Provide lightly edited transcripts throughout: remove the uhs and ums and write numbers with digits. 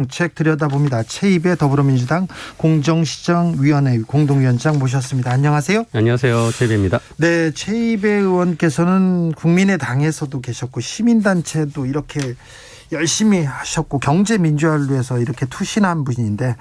정책 들여다봅니다. 최입의 더불어민주당 공정시정위원회 공동위원장 모셨습니다. 안녕하세요. 안녕하세요. 최입입니다. 네, 최입의 의원께서는 국민의당에서도 계셨고 시민단체도 이렇게 열심히 하셨고 경제민주화를 위해서 이렇게 투신한 분인데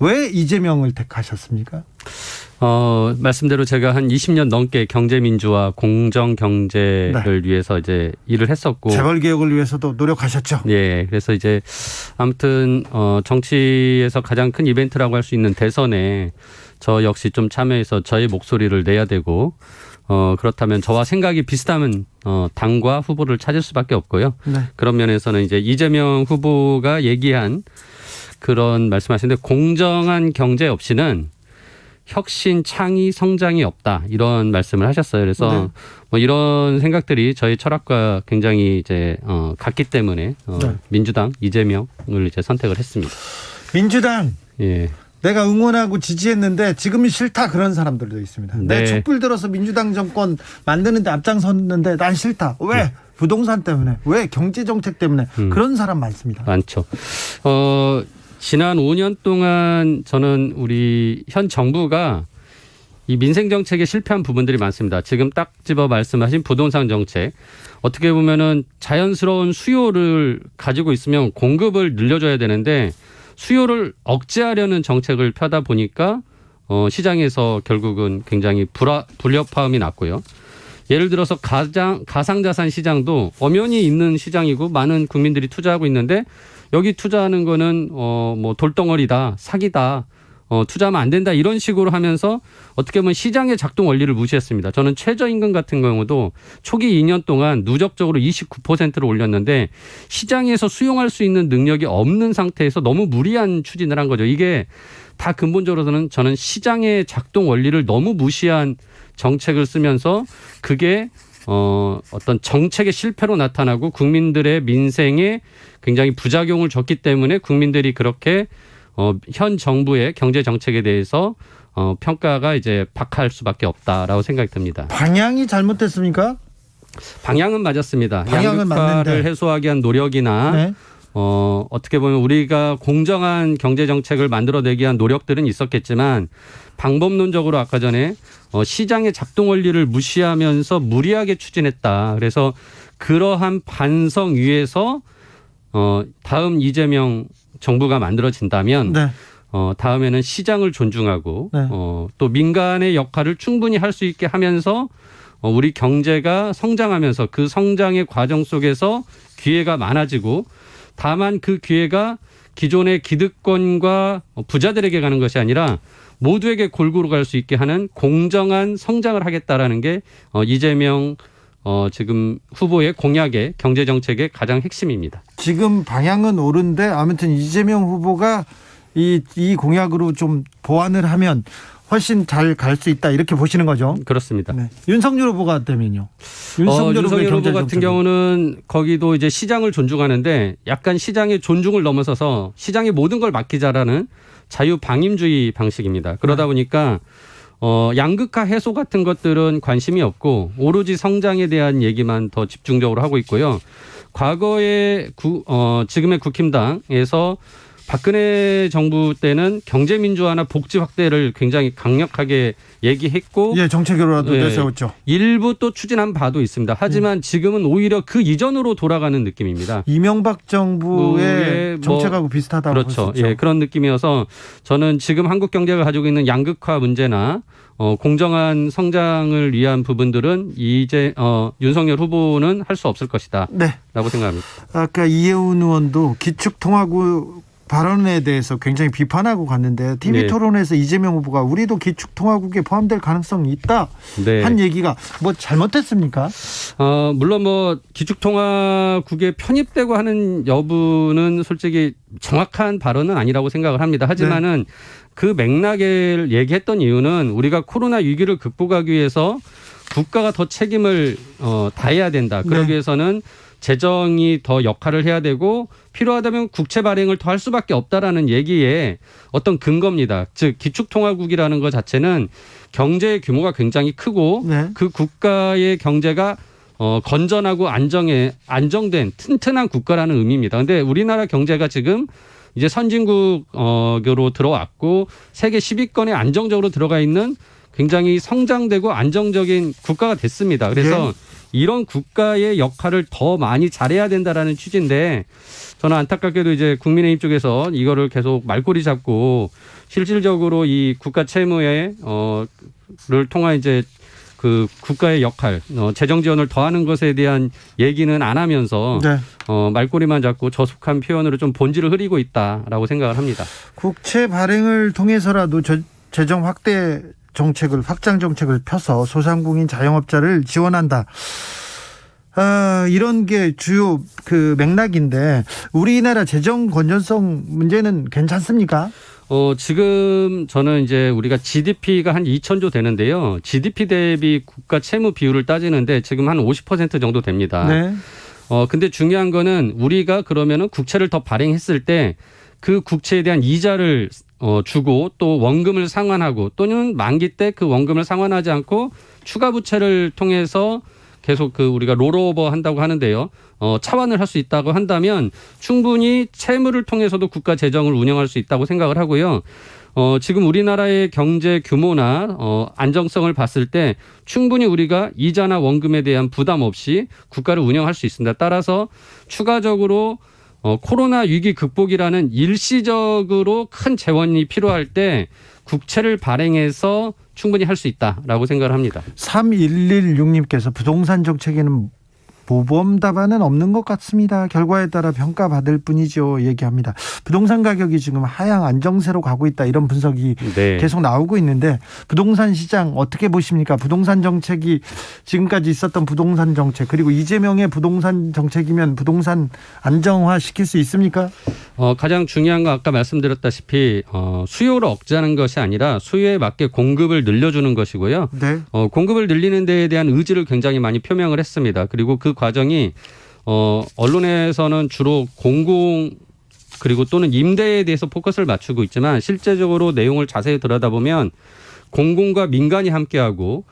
왜 이재명을 택하셨습니까? 말씀대로 제가 한 20년 넘게 경제민주화, 공정경제를 위해서 이제 일을 했었고. 재벌개혁을 위해서도 노력하셨죠? 예. 그래서 이제 아무튼, 정치에서 가장 큰 이벤트라고 할 수 있는 대선에 저 역시 좀 참여해서 저의 목소리를 내야 되고, 그렇다면 저와 생각이 비슷하면, 당과 후보를 찾을 수밖에 없고요. 네. 그런 면에서는 이제 이재명 후보가 얘기한 그런 말씀하시는데 공정한 경제 없이는 혁신, 창의, 성장이 없다 이런 말씀을 하셨어요. 그래서 네. 뭐 이런 생각들이 저희 철학과 굉장히 이제 같기 때문에 네. 민주당 이재명을 이제 선택을 했습니다. 민주당. 예. 내가 응원하고 지지했는데 지금은 싫다 그런 사람들도 있습니다. 네. 내 촛불 들어서 민주당 정권 만드는데 앞장섰는데 난 싫다. 왜? 네. 부동산 때문에. 왜? 경제정책 때문에. 그런 사람 많습니다. 많죠. 지난 5년 동안 저는 우리 현 정부가 이 민생 정책에 실패한 부분들이 많습니다. 지금 딱 집어 말씀하신 부동산 정책. 어떻게 보면은 자연스러운 수요를 가지고 있으면 공급을 늘려줘야 되는데 수요를 억제하려는 정책을 펴다 보니까 시장에서 결국은 굉장히 불협화음이 났고요. 예를 들어서 가상자산 시장도 엄연히 있는 시장이고 많은 국민들이 투자하고 있는데 여기 투자하는 거는 뭐 돌덩어리다, 사기다, 투자하면 안 된다 이런 식으로 하면서 어떻게 보면 시장의 작동 원리를 무시했습니다. 저는 최저임금 같은 경우도 초기 2년 동안 누적적으로 29%를 올렸는데 시장에서 수용할 수 있는 능력이 없는 상태에서 너무 무리한 추진을 한 거죠. 이게 다 근본적으로는 저는 시장의 작동 원리를 너무 무시한 정책을 쓰면서 그게 어떤 정책의 실패로 나타나고 국민들의 민생에 굉장히 부작용을 줬기 때문에 국민들이 그렇게 현 정부의 경제 정책에 대해서 평가가 이제 박할 수밖에 없다라고 생각이 듭니다. 방향이 잘못됐습니까? 방향은 맞았습니다. 방향은 양극화를 맞는데. 해소하기 위한 노력이나 네. 어떻게 보면 우리가 공정한 경제 정책을 만들어내기 위한 노력들은 있었겠지만 방법론적으로 아까 전에 시장의 작동 원리를 무시하면서 무리하게 추진했다. 그래서 그러한 반성 위에서 다음 이재명 정부가 만들어진다면 네. 다음에는 시장을 존중하고 네. 또 민간의 역할을 충분히 할 수 있게 하면서 우리 경제가 성장하면서 그 성장의 과정 속에서 기회가 많아지고 다만 그 기회가 기존의 기득권과 부자들에게 가는 것이 아니라 모두에게 골고루 갈 수 있게 하는 공정한 성장을 하겠다라는 게 이재명 지금 후보의 공약의 경제정책의 가장 핵심입니다. 지금 방향은 옳은데 아무튼 이재명 후보가 이 공약으로 좀 보완을 하면 훨씬 잘 갈 수 있다 이렇게 보시는 거죠? 그렇습니다. 네. 윤석열 후보가 되면요? 윤석열 후보 같은 경우는 거기도 이제 시장을 존중하는데 약간 시장의 존중을 넘어서서 시장의 모든 걸 맡기자라는 자유방임주의 방식입니다. 그러다 보니까 양극화 해소 같은 것들은 관심이 없고 오로지 성장에 대한 얘기만 더 집중적으로 하고 있고요. 과거에 지금의 국힘당에서 박근혜 정부 때는 경제민주화나 복지 확대를 굉장히 강력하게 얘기했고 예, 정책으로라도 예, 내세웠죠. 일부 또 추진한 바도 있습니다. 하지만 지금은 오히려 그 이전으로 돌아가는 느낌입니다. 이명박 정부의 정책하고 비슷하다고 그렇죠. 보셨죠. 예, 그런 느낌이어서 저는 지금 한국 경제가 가지고 있는 양극화 문제나 공정한 성장을 위한 부분들은 이제 윤석열 후보는 할 수 없을 것이다. 네. 라고 생각합니다. 아까 이해운 의원도 기축통화국 발언에 대해서 굉장히 비판하고 갔는데 TV 네. 토론에서 이재명 후보가 우리도 기축통화국에 포함될 가능성이 있다 네. 한 얘기가 뭐 잘못됐습니까? 물론 뭐 기축통화국에 편입되고 하는 여부는 솔직히 정확한 발언은 아니라고 생각을 합니다. 하지만은 그 맥락을 얘기했던 이유는 우리가 코로나 위기를 극복하기 위해서 국가가 더 책임을 다해야 된다. 그러기 위해서는 재정이 더 역할을 해야 되고 필요하다면 국채 발행을 더 할 수밖에 없다라는 얘기에 어떤 근거입니다. 즉 기축통화국이라는 것 자체는 경제의 규모가 굉장히 크고 네. 그 국가의 경제가 건전하고 안정된 튼튼한 국가라는 의미입니다. 그런데 우리나라 경제가 지금 이제 선진국으로 들어왔고 세계 10위권에 안정적으로 들어가 있는 굉장히 성장되고 안정적인 국가가 됐습니다. 그래서 이런 국가의 역할을 더 많이 잘해야 된다라는 취지인데 저는 안타깝게도 이제 국민의힘 쪽에서 이거를 계속 말꼬리 잡고 실질적으로 이 국가 채무에 를 통한 이제 그 국가의 역할, 재정 지원을 더하는 것에 대한 얘기는 안 하면서 네. 말꼬리만 잡고 저속한 표현으로 좀 본질을 흐리고 있다라고 생각을 합니다. 국채 발행을 통해서라도 재정 확대 정책을 확장 정책을 펴서 소상공인 자영업자를 지원한다. 이런 게 주요 그 맥락인데 우리나라 재정 건전성 문제는 괜찮습니까? 지금 저는 이제 우리가 GDP가 한 2,000조 되는데요. GDP 대비 국가 채무 비율을 따지는데 지금 한 50% 정도 됩니다. 네. 근데 중요한 거는 우리가 그러면은 국채를 더 발행했을 때 그 국채에 대한 이자를 주고 또 원금을 상환하고 또는 만기 때 그 원금을 상환하지 않고 추가 부채를 통해서 계속 그 우리가 롤오버 한다고 하는데요. 차환을 할 수 있다고 한다면 충분히 채무를 통해서도 국가 재정을 운영할 수 있다고 생각을 하고요. 지금 우리나라의 경제 규모나 안정성을 봤을 때 충분히 우리가 이자나 원금에 대한 부담 없이 국가를 운영할 수 있습니다. 따라서 추가적으로 코로나 위기 극복이라는 일시적으로 큰 재원이 필요할 때 국채를 발행해서 충분히 할 수 있다라고 생각을 합니다. 3116님께서 부동산 정책에는 모범 답안은 없는 것 같습니다. 결과에 따라 평가받을 뿐이죠. 얘기합니다. 부동산 가격이 지금 하향 안정세로 가고 있다. 이런 분석이 계속 나오고 있는데 부동산 시장 어떻게 보십니까? 부동산 정책이 지금까지 있었던 부동산 정책 그리고 이재명의 부동산 정책이면 부동산 안정화 시킬 수 있습니까? 가장 중요한 건 아까 말씀드렸다시피 수요를 억제하는 것이 아니라 수요에 맞게 공급을 늘려주는 것이고요. 네. 공급을 늘리는 데에 대한 의지를 굉장히 많이 표명을 했습니다. 그리고 그 과정이 언론에서는 주로 공공 그리고 또는 임대에 대해서 포커스를 맞추고 있지만 실제적으로 내용을 자세히 들여다보면 공공과 민간이 함께하고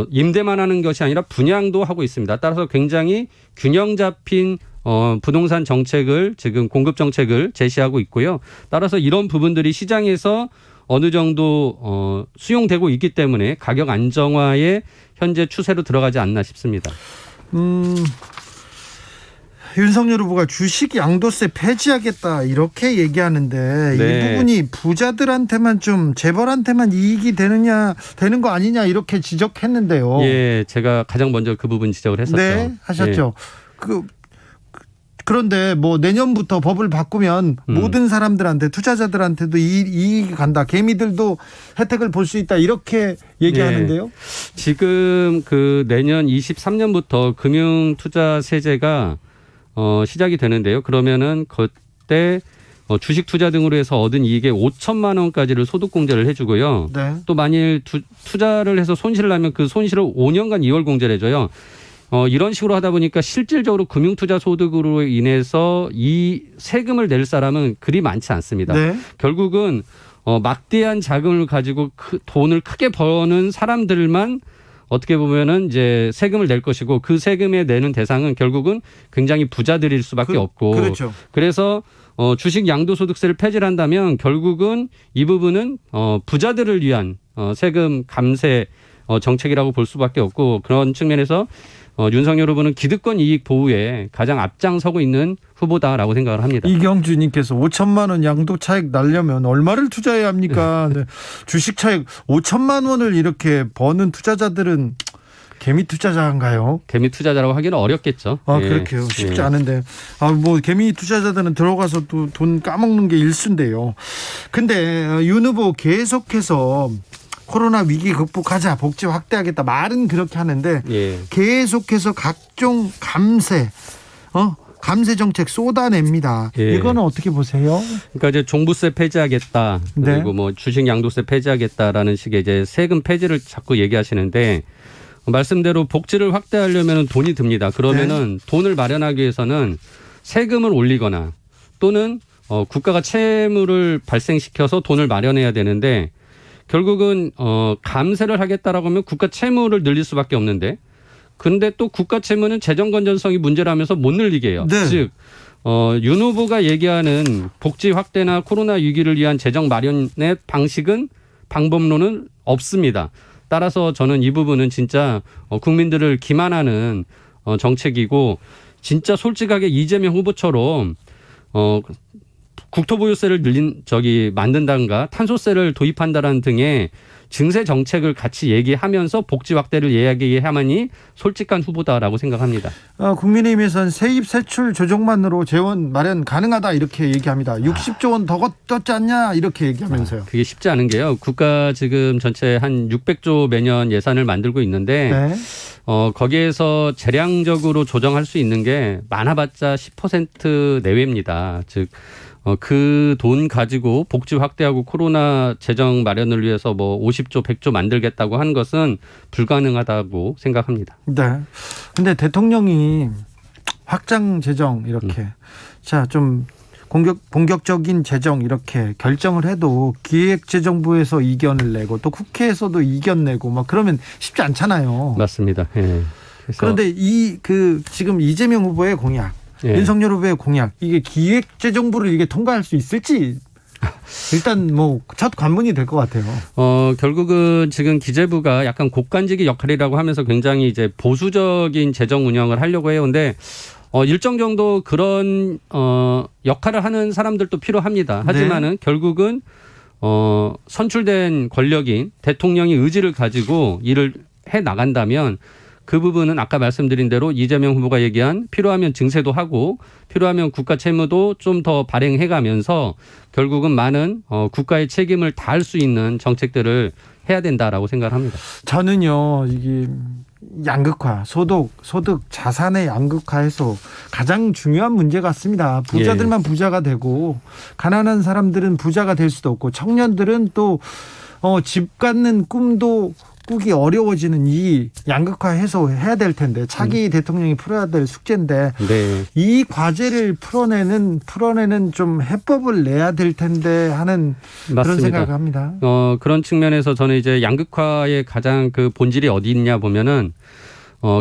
임대만 하는 것이 아니라 분양도 하고 있습니다. 따라서 굉장히 균형 잡힌 부동산 정책을 지금 공급 정책을 제시하고 있고요. 따라서 이런 부분들이 시장에서 어느 정도 수용되고 있기 때문에 가격 안정화의 현재 추세로 들어가지 않나 싶습니다. 윤석열 후보가 주식 양도세 폐지하겠다 이렇게 얘기하는데 네. 이 부분이 부자들한테만 좀 재벌한테만 이익이 되는 거 아니냐 이렇게 지적했는데요. 예, 제가 가장 먼저 그 부분 지적을 했었죠. 네, 하셨죠. 예. 그런데 뭐 내년부터 법을 바꾸면 모든 사람들한테 투자자들한테도 이익이 간다. 개미들도 혜택을 볼 수 있다. 이렇게 얘기하는데요. 지금 그 내년 23년부터 금융투자세제가 시작이 되는데요. 그러면은 그때 주식 투자 등으로 해서 얻은 이익의 5천만 원까지를 소득공제를 해주고요. 네. 또 만일 투자를 해서 손실을 나면 그 손실을 5년간 2월 공제를 해줘요. 이런 식으로 하다 보니까 실질적으로 금융투자 소득으로 인해서 이 세금을 낼 사람은 그리 많지 않습니다. 네. 결국은 막대한 자금을 가지고 돈을 크게 버는 사람들만 어떻게 보면은 이제 세금을 낼 것이고 그 세금에 내는 대상은 결국은 굉장히 부자들일 수밖에 없고. 그렇죠. 그래서 주식 양도소득세를 폐지를 한다면 결국은 이 부분은 부자들을 위한 세금 감세 정책이라고 볼 수밖에 없고 그런 측면에서 윤석열 후보는 기득권 이익 보호에 가장 앞장서고 있는 후보다라고 생각을 합니다. 이경주님께서 5천만 원 양도 차익 날려면 얼마를 투자해야 합니까? 네. 주식 차익 5천만 원을 이렇게 버는 투자자들은 개미 투자자인가요? 개미 투자자라고 하기는 어렵겠죠. 그렇게요. 쉽지 않은데. 뭐 개미 투자자들은 들어가서 또 돈 까먹는 게 일수인데요. 근데 윤 후보 계속해서 코로나 위기 극복하자, 복지 확대하겠다 말은 그렇게 하는데 계속해서 각종 감세 정책 쏟아냅니다. 이거는 어떻게 보세요? 그러니까 이제 종부세 폐지하겠다, 그리고 뭐 주식 양도세 폐지하겠다라는 식의 이제 세금 폐지를 자꾸 얘기하시는데 말씀대로 복지를 확대하려면 돈이 듭니다. 그러면은 돈을 마련하기 위해서는 세금을 올리거나 또는 국가가 채무를 발생시켜서 돈을 마련해야 되는데. 결국은 감세를 하겠다라고 하면 국가 채무를 늘릴 수밖에 없는데 근데 또 국가 채무는 재정 건전성이 문제라면서 못 늘리게 해요. 네. 즉 윤 후보가 얘기하는 복지 확대나 코로나 위기를 위한 재정 마련의 방법론은 없습니다. 따라서 저는 이 부분은 진짜 국민들을 기만하는 정책이고 진짜 솔직하게 이재명 후보처럼 국토보유세를 만든다든가 탄소세를 도입한다라는 등의 증세 정책을 같이 얘기하면서 복지 확대를 이야기해야만이 솔직한 후보다라고 생각합니다. 국민의힘에서는 세입 세출 조정만으로 재원 마련 가능하다 이렇게 얘기합니다. 60조 원 더 걷었지 않냐 이렇게 얘기하면서요. 그게 쉽지 않은 게요. 국가 지금 전체 한 600조 매년 예산을 만들고 있는데 네. 거기에서 재량적으로 조정할 수 있는 게 많아봤자 10% 내외입니다. 즉 그 돈 가지고 복지 확대하고 코로나 재정 마련을 위해서 뭐 50조, 100조 만들겠다고 하는 것은 불가능하다고 생각합니다. 네. 근데 대통령이 확장 재정 이렇게 자, 좀 본격적인 재정 이렇게 결정을 해도 기획재정부에서 이견을 내고 또 국회에서도 이견 내고 막 그러면 쉽지 않잖아요. 맞습니다. 예. 그런데 지금 이재명 후보의 공약, 예. 윤석열 후보의 공약, 이게 기획재정부를 이게 통과할 수 있을지 일단 뭐 첫 관문이 될 것 같아요. 결국은 지금 기재부가 약간 곡간지기 역할이라고 하면서 굉장히 이제 보수적인 재정 운영을 하려고 해요. 근데 일정 정도 그런 역할을 하는 사람들도 필요합니다. 하지만은 네. 결국은 선출된 권력인 대통령이 의지를 가지고 일을 해 나간다면 그 부분은 아까 말씀드린 대로 이재명 후보가 얘기한 필요하면 증세도 하고 필요하면 국가 채무도 좀 더 발행해가면서 결국은 많은 국가의 책임을 다할 수 있는 정책들을 해야 된다라고 생각합니다. 저는요 이게 양극화, 소득, 자산의 양극화에서 가장 중요한 문제 같습니다. 부자들만 부자가 되고 가난한 사람들은 부자가 될 수도 없고 청년들은 또 집 갖는 꿈도 꾸기 어려워지는 이 양극화 해소해야 될 텐데 차기 대통령이 풀어야 될 숙제인데 네. 이 과제를 풀어내는 좀 해법을 내야 될 텐데 하는 맞습니다. 그런 생각을 합니다. 그런 측면에서 저는 이제 양극화의 가장 그 본질이 어디 있냐 보면은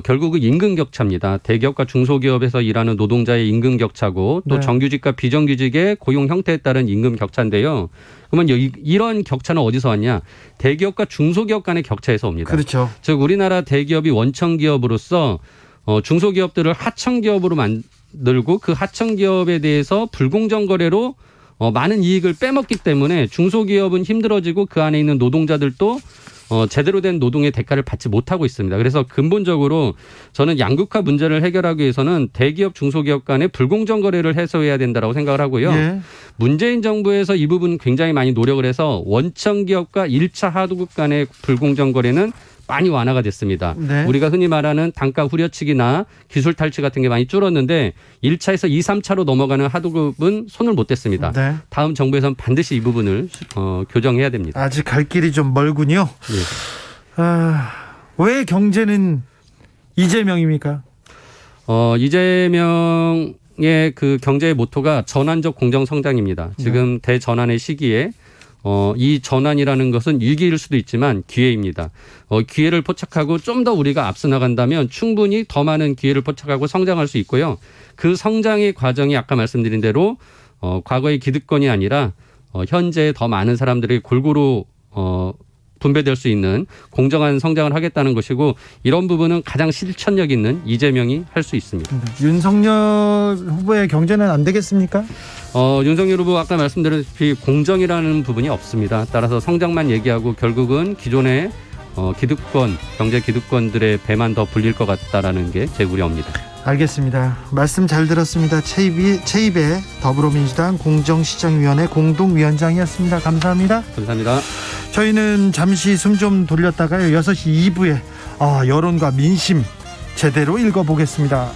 결국은 임금 격차입니다. 대기업과 중소기업에서 일하는 노동자의 임금 격차고 또 네. 정규직과 비정규직의 고용 형태에 따른 임금 격차인데요. 그러면 이런 격차는 어디서 왔냐? 대기업과 중소기업 간의 격차에서 옵니다. 그렇죠. 즉 우리나라 대기업이 원청기업으로서 중소기업들을 하청기업으로 만들고 그 하청기업에 대해서 불공정 거래로 많은 이익을 빼먹기 때문에 중소기업은 힘들어지고 그 안에 있는 노동자들도 제대로 된 노동의 대가를 받지 못하고 있습니다. 그래서 근본적으로 저는 양극화 문제를 해결하기 위해서는 대기업, 중소기업 간의 불공정 거래를 해소해야 된다고 생각을 하고요. 예. 문재인 정부에서 이 부분 굉장히 많이 노력을 해서 원청기업과 1차 하도급 간의 불공정 거래는 많이 완화가 됐습니다. 네. 우리가 흔히 말하는 단가 후려치기나 기술 탈취 같은 게 많이 줄었는데 1차에서 2, 3차로 넘어가는 하도급은 손을 못 댔습니다. 네. 다음 정부에서는 반드시 이 부분을 교정해야 됩니다. 아직 갈 길이 좀 멀군요. 예. 왜 경제는 이재명입니까? 이재명의 그 경제의 모토가 전환적 공정 성장입니다. 지금 대전환의 시기에 이 전환이라는 것은 위기일 수도 있지만 기회입니다. 기회를 포착하고 좀 더 우리가 앞서 나간다면 충분히 더 많은 기회를 포착하고 성장할 수 있고요. 그 성장의 과정이 아까 말씀드린 대로 과거의 기득권이 아니라 현재 더 많은 사람들이 골고루 분배될 수 있는 공정한 성장을 하겠다는 것이고 이런 부분은 가장 실천력 있는 이재명이 할 수 있습니다. 윤석열 후보의 경제는 안 되겠습니까? 윤석열 후보 아까 말씀드렸다시피 공정이라는 부분이 없습니다. 따라서 성장만 얘기하고 결국은 기존의 기득권, 경제 기득권들의 배만 더 불릴 것 같다라는 게 제 우려입니다. 알겠습니다. 말씀 잘 들었습니다. 최입의 더불어민주당 공정시장위원회 공동위원장이었습니다. 감사합니다. 감사합니다. 저희는 잠시 숨 좀 돌렸다가요. 6시 2부에 여론과 민심 제대로 읽어보겠습니다.